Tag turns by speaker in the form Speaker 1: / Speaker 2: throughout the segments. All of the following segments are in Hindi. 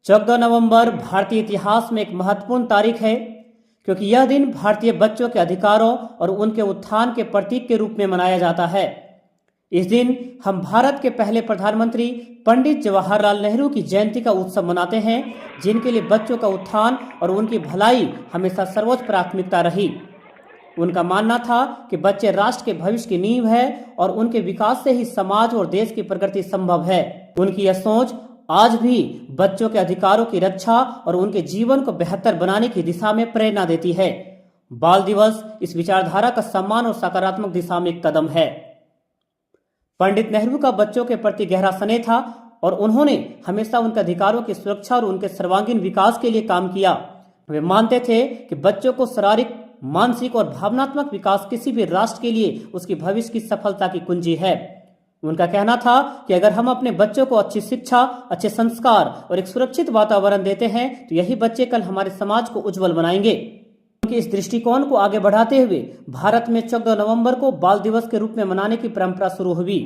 Speaker 1: 14 नवंबर भारतीय इतिहास में एक महत्वपूर्ण तारीख है क्योंकि यह दिन भारतीय बच्चों के अधिकारों और उनके उत्थान के प्रतीक के रूप में मनाया जाता है। इस दिन हम भारत के पहले प्रधानमंत्री पंडित जवाहरलाल नेहरू की जयंती का उत्सव मनाते हैं, जिनके लिए बच्चों का उत्थान और उनकी भलाई हमेशा सर्वोच्च प्राथमिकता रही। उनका मानना था कि बच्चे राष्ट्र के भविष्य की नींव है और उनके विकास से ही समाज और देश की प्रगति संभव है। उनकी यह सोच आज भी बच्चों के अधिकारों की रक्षा और उनके जीवन को बेहतर बनाने की दिशा में प्रेरणा देती है। बाल दिवस इस विचारधारा का सम्मान और सकारात्मक दिशा में एक कदम है। पंडित नेहरू का बच्चों के प्रति गहरा स्नेह था और उन्होंने हमेशा उनके अधिकारों की सुरक्षा और उनके सर्वांगीण विकास के लिए काम किया। वे मानते थे कि बच्चों को शारीरिक, मानसिक और भावनात्मक विकास किसी भी राष्ट्र के लिए उसकी भविष्य की सफलता की कुंजी है। उनका कहना था कि अगर हम अपने बच्चों को अच्छी शिक्षा, अच्छे संस्कार और एक सुरक्षित वातावरण देते हैं तो यही बच्चे कल हमारे समाज को उज्जवल बनाएंगे। उनके इस दृष्टिकोण को आगे बढ़ाते हुए भारत में 14 नवंबर को बाल दिवस के रूप में मनाने की परंपरा शुरू हुई।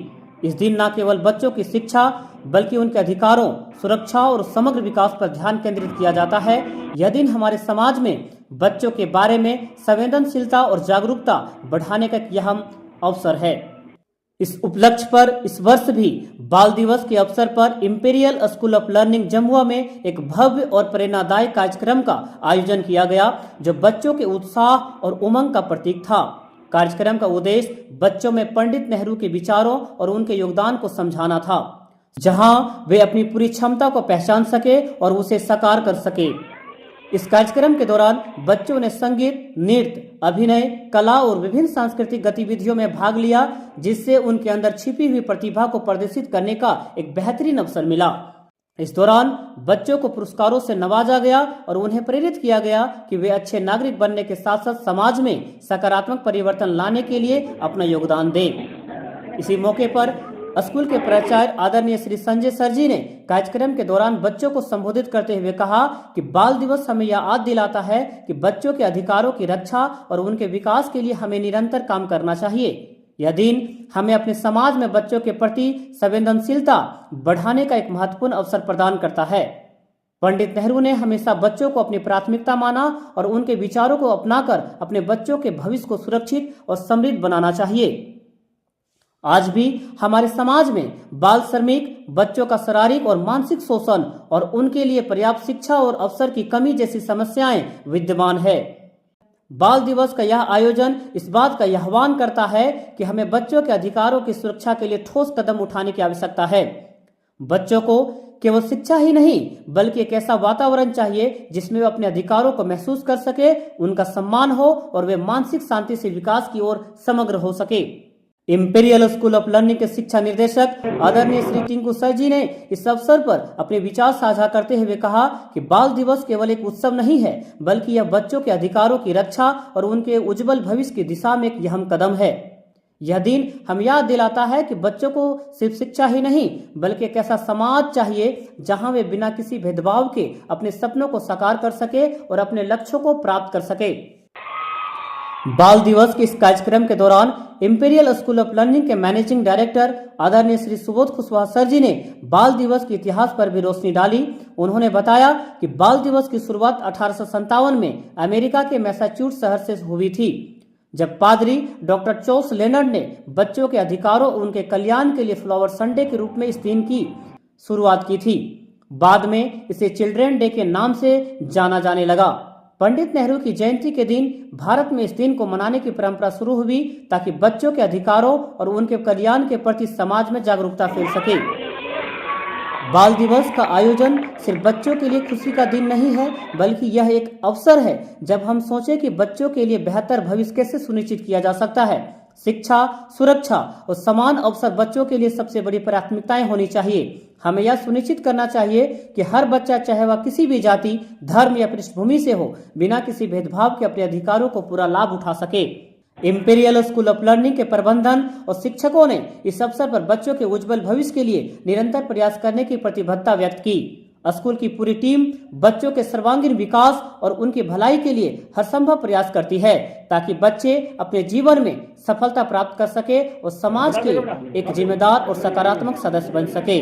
Speaker 1: इस दिन न केवल बच्चों की शिक्षा बल्कि उनके अधिकारों, सुरक्षा और समग्र विकास पर ध्यान केंद्रित किया जाता है। यह दिन हमारे समाज में बच्चों के बारे में संवेदनशीलता और जागरूकता बढ़ाने का एक अहम अवसर है। इस उपलक्ष्य पर इस वर्ष भी बाल दिवस के अवसर पर imperial school of learning Jamwa में एक भव्य और प्रेरणादायी कार्यक्रम का आयोजन किया गया, जो बच्चों के उत्साह और उमंग का प्रतीक था। कार्यक्रम का उद्देश्य बच्चों में पंडित नेहरू के विचारों और उनके योगदान को समझाना था, जहां वे अपनी पूरी क्षमता को पहचान सके और उसे साकार कर सके। इस कार्यक्रम के दौरान बच्चों ने संगीत, नृत्य, अभिनय, कला और विभिन्न सांस्कृतिक गतिविधियों में भाग लिया, जिससे उनके अंदर छिपी हुई प्रतिभा को प्रदर्शित करने का एक बेहतरीन अवसर मिला। इस दौरान बच्चों को पुरस्कारों से नवाजा गया और उन्हें प्रेरित किया गया कि वे अच्छे नागरिक बनने के साथ साथ समाज में सकारात्मक परिवर्तन लाने के लिए अपना योगदान दें। इसी मौके पर स्कूल के प्राचार्य आदरणीय श्री संजय सर जी ने कार्यक्रम के दौरान बच्चों को संबोधित करते हुए कहा कि बाल दिवस हमें यह याद दिलाता है कि बच्चों के अधिकारों की रक्षा और उनके विकास के लिए हमें निरंतर काम करना चाहिए। यह दिन हमें अपने समाज में बच्चों के प्रति संवेदनशीलता बढ़ाने का एक महत्वपूर्ण अवसर प्रदान करता है। पंडित नेहरू ने हमेशा बच्चों को अपनी प्राथमिकता माना और उनके विचारों को अपनाकर अपने बच्चों के भविष्य को सुरक्षित और समृद्ध बनाना चाहिए। आज भी हमारे समाज में बाल श्रमिक, बच्चों का शारीरिक और मानसिक शोषण और उनके लिए पर्याप्त शिक्षा और अवसर की कमी जैसी समस्याएं विद्यमान है। बाल दिवस का यह आयोजन इस बात का आह्वान करता है कि हमें बच्चों के अधिकारों की सुरक्षा के लिए ठोस कदम उठाने की आवश्यकता है। बच्चों को केवल शिक्षा ही नहीं बल्कि एक ऐसा वातावरण चाहिए जिसमें वे अपने अधिकारों को महसूस कर सके, उनका सम्मान हो और वे मानसिक शांति से विकास की ओर समग्र हो सके। इंपीरियल स्कूल ऑफ लर्निंग के शिक्षा निर्देशक आदरणीय श्री टिंकू सर जी ने इस अवसर पर अपने विचार साझा करते हुए कहा कि बाल दिवस केवल एक उत्सव नहीं है बल्कि यह बच्चों के अधिकारों की रक्षा और उनके उज्जवल भविष्य की दिशा में एक अहम कदम है। यह दिन हम याद दिलाता है कि बच्चों को सिर्फ शिक्षा ही नहीं बल्कि एक ऐसा समाज चाहिए जहां वे बिना किसी भेदभाव के अपने सपनों को साकार कर सके और अपने लक्ष्यों को प्राप्त कर सके। बाल दिवस के इस कार्यक्रम के दौरान इंपीरियल स्कूल ऑफ लर्निंग के मैनेजिंग डायरेक्टर आदरणीय श्री सुबोध कुशवाहा सर जी ने बाल दिवस के इतिहास पर भी रोशनी डाली। उन्होंने बताया कि बाल दिवस की शुरुआत 1857 में अमेरिका के मैसाचुसेट्स शहर से हुई थी, जब पादरी डॉक्टर चार्ल्स लेनर्ड ने बच्चों के अधिकारों और उनके कल्याण के लिए फ्लावर संडे के रूप में इस दिन की शुरुआत की थी। बाद में इसे चिल्ड्रन डे के नाम से जाना जाने लगा। पंडित नेहरू की जयंती के दिन भारत में इस दिन को मनाने की परंपरा शुरू हुई ताकि बच्चों के अधिकारों और उनके कल्याण के प्रति समाज में जागरूकता फैल सके। बाल दिवस का आयोजन सिर्फ बच्चों के लिए खुशी का दिन नहीं है बल्कि यह एक अवसर है जब हम सोचें कि बच्चों के लिए बेहतर भविष्य कैसे सुनिश्चित किया जा सकता है। शिक्षा, सुरक्षा और समान अवसर बच्चों के लिए सबसे बड़ी प्राथमिकताएं होनी चाहिए। हमें यह सुनिश्चित करना चाहिए कि हर बच्चा, चाहे वह किसी भी जाति, धर्म या पृष्ठभूमि से हो, बिना किसी भेदभाव के अपने अधिकारों को पूरा लाभ उठा सके। इंपीरियल स्कूल ऑफ लर्निंग के प्रबंधन और शिक्षकों ने इस अवसर पर बच्चों के उज्जवल भविष्य के लिए निरंतर प्रयास करने की प्रतिबद्धता व्यक्त की। स्कूल की पूरी टीम बच्चों के सर्वांगीण विकास और उनकी भलाई के लिए हर संभव प्रयास करती है ताकि बच्चे अपने जीवन में सफलता प्राप्त कर सके और समाज के एक जिम्मेदार और सकारात्मक सदस्य बन सके।